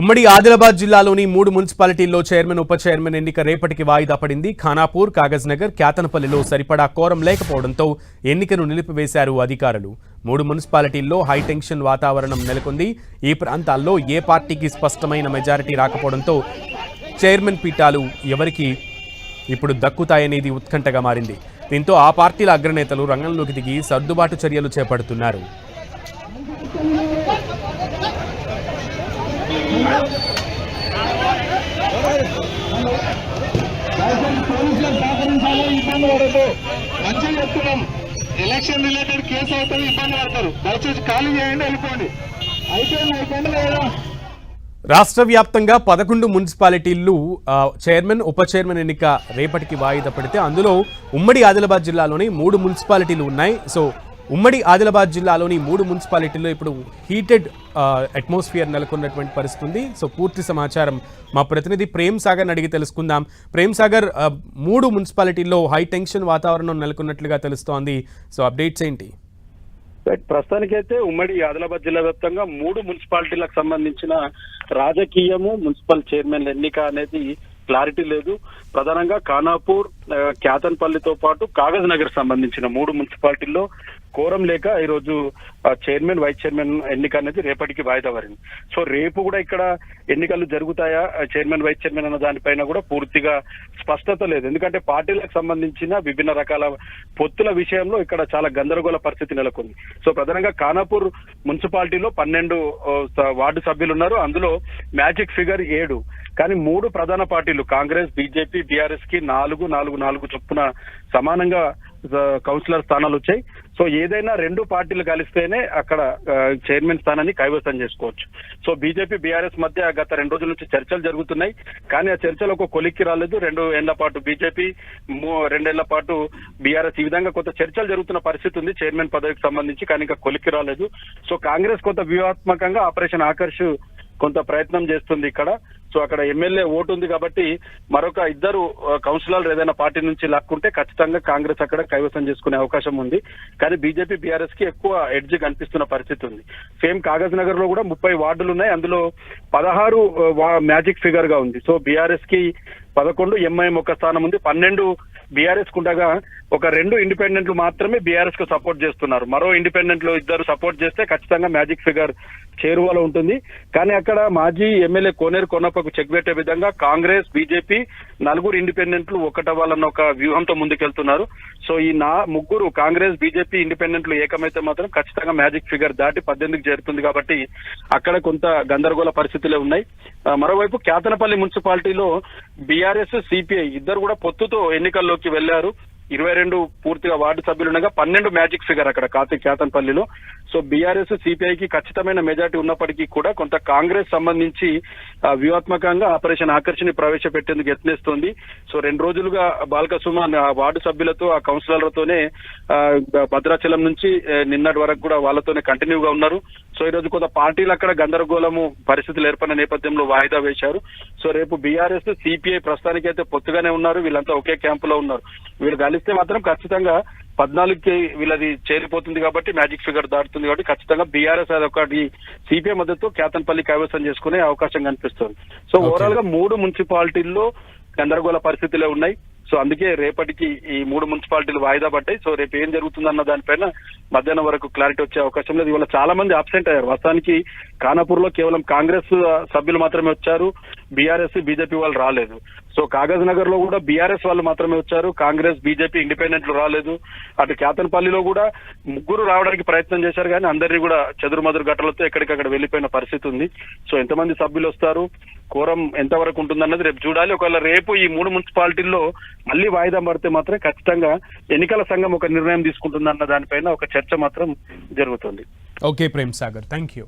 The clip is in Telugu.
ఉమ్మడి ఆదిలాబాద్ జిల్లాలోని 3 మున్సిపాలిటీల్లో చైర్మన్ ఉప చైర్మన్ ఎన్నిక రేపటికి వాయిదా పడింది. ఖానాపూర్, కాగజ్నగర్, క్యాతనపల్లిలో సరిపడా కోరం లేకపోవడంతో ఎన్నికను నిలిపివేశారు అధికారులు. 3 మున్సిపాలిటీల్లో హైటెన్షన్ వాతావరణం నెలకొంది. ఈ ప్రాంతాల్లో ఏ పార్టీకి స్పష్టమైన మెజారిటీ రాకపోవడంతో చైర్మన్ పీఠాలు ఎవరికి ఇప్పుడు దక్కుతాయనేది ఉత్కంఠగా మారింది. దీంతో ఆ పార్టీల అగ్రనేతలు రంగంలోకి దిగి సర్దుబాటు చర్యలు చేపడుతున్నారు. ఎలక్షన్ రిలేటెడ్ కేసు అవుతుంది, ఇబ్బంది పడతారు. దయచేసి ఖాళీ చేయండి, వెళ్ళిపోండి. రాష్ట్ర వ్యాప్తంగా 11 మున్సిపాలిటీలు చైర్మన్ ఉప చైర్మన్ ఎన్నిక రేపటికి వాయిదా పడితే అందులో ఉమ్మడి ఆదిలాబాద్ జిల్లాలోని 3 మున్సిపాలిటీలు ఉన్నాయి. సో ఉమ్మడి ఆదిలాబాద్ జిల్లాలోని 3 మున్సిపాలిటీల్లో ఇప్పుడు హీటెడ్ అట్మాస్ఫియర్ నెలకొన్నటువంటి పరిస్థితి ఉంది. సో పూర్తి సమాచారం మా ప్రతినిధి ప్రేమ్ సాగర్ అడిగి తెలుసుకుందాం. ప్రేమ్ సాగర్, 3 మున్సిపాలిటీల్లో హై టెన్షన్ వాతావరణం నెలకొన్నట్లుగా తెలుస్తోంది. సో అప్డేట్స్ ఏంటి? ప్రస్తుతానికైతే ఉమ్మడి ఆదిలాబాద్ జిల్లా వ్యాప్తంగా 3 మున్సిపాలిటీలకు సంబంధించిన రాజకీయము, మున్సిపల్ చైర్మన్ల ఎన్నిక అనేది క్లారిటీ లేదు. ప్రధానంగా ఖానాపూర్, క్యాతన్పల్లితో పాటు కాగజ్ నగర్ సంబంధించిన 3 మున్సిపాలిటీల్లో కోరం లేక ఈరోజు చైర్మన్, వైస్ చైర్మన్ ఎన్నిక అనేది రేపటికి వాయిదా పడింది. సో రేపు కూడా ఇక్కడ ఎన్నికలు జరుగుతాయా, చైర్మన్, వైస్ చైర్మన్ అన్న దానిపైన కూడా పూర్తిగా స్పష్టత లేదు. ఎందుకంటే పార్టీలకు సంబంధించిన విభిన్న రకాల పొత్తుల విషయంలో ఇక్కడ చాలా గందరగోళ పరిస్థితి నెలకొంది. సో ప్రధానంగా ఖానాపూర్ మున్సిపాలిటీలో 12 వార్డు సభ్యులు ఉన్నారు. అందులో మ్యాజిక్ ఫిగర్ 7. కానీ 3 ప్రధాన పార్టీలు కాంగ్రెస్, బీజేపీ, బీఆర్ఎస్ కి 4 చొప్పున సమానంగా కౌన్సిలర్ స్థానాలు వచ్చాయి. సో ఏదైనా 2 పార్టీలు కలిస్తేనే అక్కడ చైర్మన్ స్థానాన్ని కైవసం చేసుకోవచ్చు. సో బీజేపీ, బీఆర్ఎస్ మధ్య గత 2 రోజుల నుంచి చర్చలు జరుగుతున్నాయి. కానీ ఆ చర్చలు ఒక కొలిక్కి రాలేదు. 2 ఏళ్ల పాటు బీజేపీ, 2 ఏళ్ల పాటు బీఆర్ఎస్, ఈ విధంగా కొంత చర్చలు జరుగుతున్న పరిస్థితి ఉంది చైర్మన్ పదవికి సంబంధించి. కానీ ఇంకా కొలిక్కి రాలేదు. సో కాంగ్రెస్ కొంత వ్యూహాత్మకంగా ఆపరేషన్ ఆకర్ష్ కొంత ప్రయత్నం చేస్తుంది ఇక్కడ. సో అక్కడ ఎమ్మెల్యే ఓటు ఉంది కాబట్టి మరొక 2 కౌన్సిలర్లు ఏదైనా పార్టీ నుంచి లాక్కుంటే ఖచ్చితంగా కాంగ్రెస్ అక్కడ కైవసం చేసుకునే అవకాశం ఉంది. కానీ బీజేపీ, బీఆర్ఎస్ కి ఎక్కువ ఎడ్జ్ కనిపిస్తున్న పరిస్థితి ఉంది. సేమ్ కాగజ్ నగర్ లో కూడా 30 వార్డులు ఉన్నాయి. అందులో 16 మ్యాజిక్ ఫిగర్ గా ఉంది. సో బీఆర్ఎస్ కి 11, ఎంఐఎం ఒక స్థానం ఉంది. 12 బీఆర్ఎస్ కుండగా ఒక 2 ఇండిపెండెంట్లు మాత్రమే బీఆర్ఎస్ కు సపోర్ట్ చేస్తున్నారు. మరో ఇండిపెండెంట్లు 2 సపోర్ట్ చేస్తే ఖచ్చితంగా మ్యాజిక్ ఫిగర్ చేరువలో ఉంటుంది. కానీ అక్కడ మాజీ ఎమ్మెల్యే కోనేరు కొన్నప్పకు చెక్ పెట్టే విధంగా కాంగ్రెస్, బీజేపీ 4 ఇండిపెండెంట్లు ఒకటవ్వాలన్న ఒక వ్యూహంతో ముందుకెళ్తున్నారు. సో ఈ 3 కాంగ్రెస్, బీజేపీ ఇండిపెండెంట్లు ఏకమైతే మాత్రం ఖచ్చితంగా మ్యాజిక్ ఫిగర్ దాటి 18కి చేరుతుంది. కాబట్టి అక్కడ కొంత గందరగోళ పరిస్థితులే ఉన్నాయి. మరోవైపు క్యాతనపల్లి మున్సిపాలిటీలో బీఆర్ఎస్, సిపిఐ 2 కూడా పొత్తుతో ఎన్నికల్లోకి వెళ్లారు. 22 పూర్తిగా వార్డు సభ్యులు ఉండగా 12 మ్యాజిక్ ఫిగర్ అక్కడ క్యాతన్పల్లిలో. సో బీఆర్ఎస్, సిపిఐకి ఖచ్చితమైన మెజార్టీ ఉన్నప్పటికీ కూడా కొంత కాంగ్రెస్ సంబంధించి వ్యూహాత్మకంగా ఆపరేషన్ ఆకర్షణ ప్రవేశపెట్టేందుకు యత్నిస్తోంది. సో 2 రోజులుగా బాల్కసుమ వార్డు సభ్యులతో, ఆ కౌన్సిలర్లతోనే భద్రాచలం నుంచి నిన్నటి వరకు కూడా వాళ్ళతోనే కంటిన్యూగా ఉన్నారు. సో ఈ రోజు కొంత పార్టీలు అక్కడ గందరగోళము పరిస్థితులు ఏర్పడిన నేపథ్యంలో వాయిదా వేశారు. సో రేపు బీఆర్ఎస్, సిపిఐ ప్రస్తుతానికి అయితే పొత్తుగానే ఉన్నారు. వీళ్ళంతా ఒకే క్యాంపులో ఉన్నారు. వీళ్ళు కలిస్తే మాత్రం ఖచ్చితంగా 14కి వీళ్ళది చేరిపోతుంది కాబట్టి, మ్యాజిక్ ఫిగర్ దాటుతుంది కాబట్టి ఖచ్చితంగా బీఆర్ఎస్ అదొకటి సిపిఐ మద్దతు క్యాతన్పల్లి కైవసం చేసుకునే అవకాశం కనిపిస్తుంది. సో ఓవరాల్ గా 3 మున్సిపాలిటీల్లో గందరగోళ పరిస్థితులే ఉన్నాయి. సో అందుకే రేపటికి ఈ 3 మున్సిపాలిటీలు వాయిదా పడ్డాయి. సో రేపు ఏం జరుగుతుందన్న దానిపైన మధ్యాహ్నం వరకు క్లారిటీ వచ్చే అవకాశం లేదు. ఇవాళ చాలా మంది అబ్సెంట్ అయ్యారు. వాస్తవానికి ఖానాపూర్ లో కేవలం కాంగ్రెస్ సభ్యులు మాత్రమే వచ్చారు. బీఆర్ఎస్, బీజేపీ వాళ్ళు రాలేదు. సో కాగజ్ నగర్ లో కూడా బీఆర్ఎస్ వాళ్ళు మాత్రమే వచ్చారు. కాంగ్రెస్, బీజేపీ ఇండిపెండెంట్లు రాలేదు. అటు క్యాతన్పల్లిలో కూడా 3 రావడానికి ప్రయత్నం చేశారు. కానీ అందరినీ కూడా చెదురుమదురు గట్టలతో ఎక్కడికక్కడ వెళ్లిపోయిన పరిస్థితి ఉంది. సో ఎంతమంది సభ్యులు వస్తారు, కోరం ఎంతవరకు ఉంటుందన్నది రేపు చూడాలి. ఒకవేళ రేపు ఈ 3 మున్సిపాలిటీల్లో మళ్ళీ వాయిదా పడితే మాత్రం ఖచ్చితంగా ఎన్నికల సంఘం ఒక నిర్ణయం తీసుకుంటుందన్న దానిపైన ఒక చర్చ మాత్రం జరుగుతుంది. Okay Prem Sagar, thank you.